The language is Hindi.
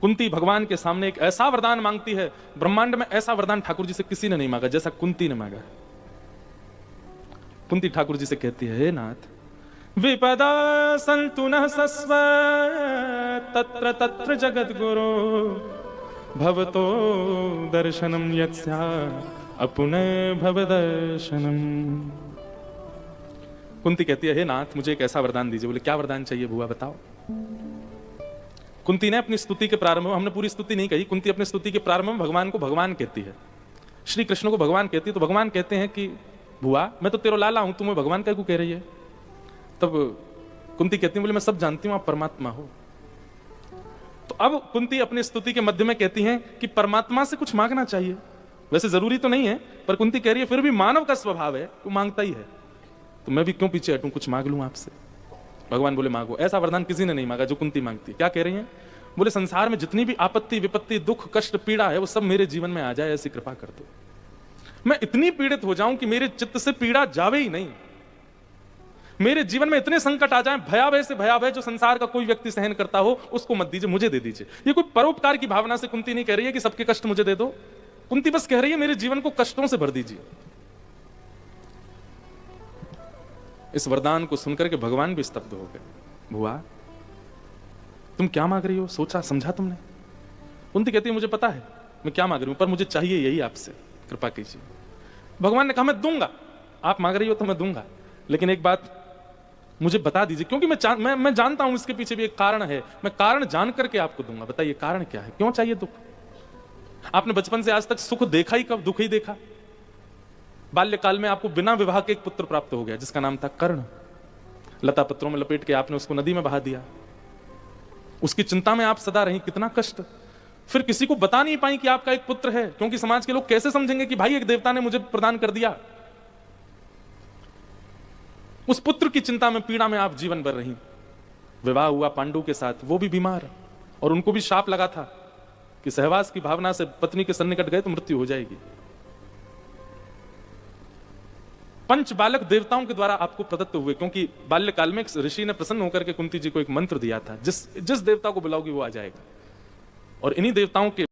कुंती भगवान के सामने एक ऐसा वरदान मांगती है, ब्रह्मांड में ऐसा वरदान ठाकुर जी से किसी ने नहीं मांगा जैसा कुंती ने मांगा। कुंती ठाकुर जी से कहती है, हे नाथ, विपदा संतु न सस्व तत्र तत्र जगत गुरु भवतो दर्शनम यत्स्या अपुनः भव दर्शनम। कुंती कहती है, हे नाथ, मुझे एक ऐसा वरदान दीजिए। बोले, क्या वरदान चाहिए बुआ, बताओ। कुंती ने अपनी स्तुति के प्रारंभ में, हमने पूरी स्तुति नहीं कही, कुंती अपनी स्तुति के प्रारंभ में भगवान को भगवान कहती है, श्री कृष्ण को भगवान कहती है। तो भगवान कहते हैं कि बुआ, मैं तो तेरा लाला हूं, तुम्हें भगवान क्या कह रही है? तब कुंती कहती है, बोले मैं सब जानती हूं, आप परमात्मा हो। तो अब कुंती अपनी स्तुति के मध्य में कहती हैं कि परमात्मा से कुछ मांगना चाहिए। वैसे जरूरी तो नहीं है, पर कुंती कह रही है फिर भी मानव का स्वभाव है, वो मांगता ही है, तो मैं भी क्यों पीछे हटूं, कुछ मांग लूं आपसे। भगवान बोले, मांगो। ऐसा वरदान किसी ने नहीं मांगा जो कुंती मांगती। क्या कह रही हैं? बोले, संसार में जितनी भी आपत्ति विपत्ति दुख कष्ट पीड़ा है वो सब मेरे जीवन में आ जाए, ऐसी कृपा कर दो। मैं इतनी पीड़ित हो जाऊं कि मेरे चित्त से पीड़ा जावे ही नहीं। मेरे जीवन में इतने संकट आ जाएं, भयावह से भयावह, जो संसार का कोई व्यक्ति सहन करता हो, उसको मत दीजिए, मुझे दे दीजिए। ये कोई परोपकार की भावना से कुंती नहीं कह रही है कि सबके कष्ट मुझे दे दो। कुंती बस कह रही है, मेरे जीवन को कष्टों से भर दीजिए। इस वरदान को सुनकर के भगवान भी स्तब्ध हो गए। बुआ, तुम क्या मांग रही हो? सोचा समझा तुमने? कुंती कहती है, मुझे पता है मैं क्या मांग रही हूं, पर मुझे चाहिए यही, आपसे कृपा कीजिए। भगवान ने कहा, मैं दूंगा, आप मांग रही हो तो मैं दूंगा, लेकिन एक बात मुझे बता दीजिए, क्योंकि मैं जानता हूं इसके पीछे भी एक कारण है, मैं कारण जान करके आपको दूंगा। बताइए कारण क्या है, क्यों चाहिए दुख? आपने बचपन से आज तक सुख देखा ही कब, दुख ही देखा? बाल्यकाल में आपको बिना विवाह के एक पुत्र प्राप्त हो गया जिसका नाम था कर्ण। लता पत्रों में लपेट के आपने उसको नदी में बहा दिया, उसकी चिंता में आप सदा रही, कितना कष्ट। फिर किसी को बता नहीं पाई कि आपका एक पुत्र है, क्योंकि समाज के लोग कैसे समझेंगे कि भाई एक देवता ने मुझे प्रदान कर दिया। उस पुत्र की चिंता में पीड़ा में आप जीवन भर रही। विवाह हुआ पांडु के साथ, वो भी बीमार, और उनको भी शाप लगा था कि सहवास की भावना से पत्नी के सन्निकट गए तो मृत्यु हो जाएगी। पंच बालक देवताओं के द्वारा आपको प्रदत्त हुए, क्योंकि बाल्यकाल में ऋषि ने प्रसन्न होकर के कुंती जी को एक मंत्र दिया था, जिस देवता को बुलाओगी वो आ जाएगा। और इन्हीं देवताओं के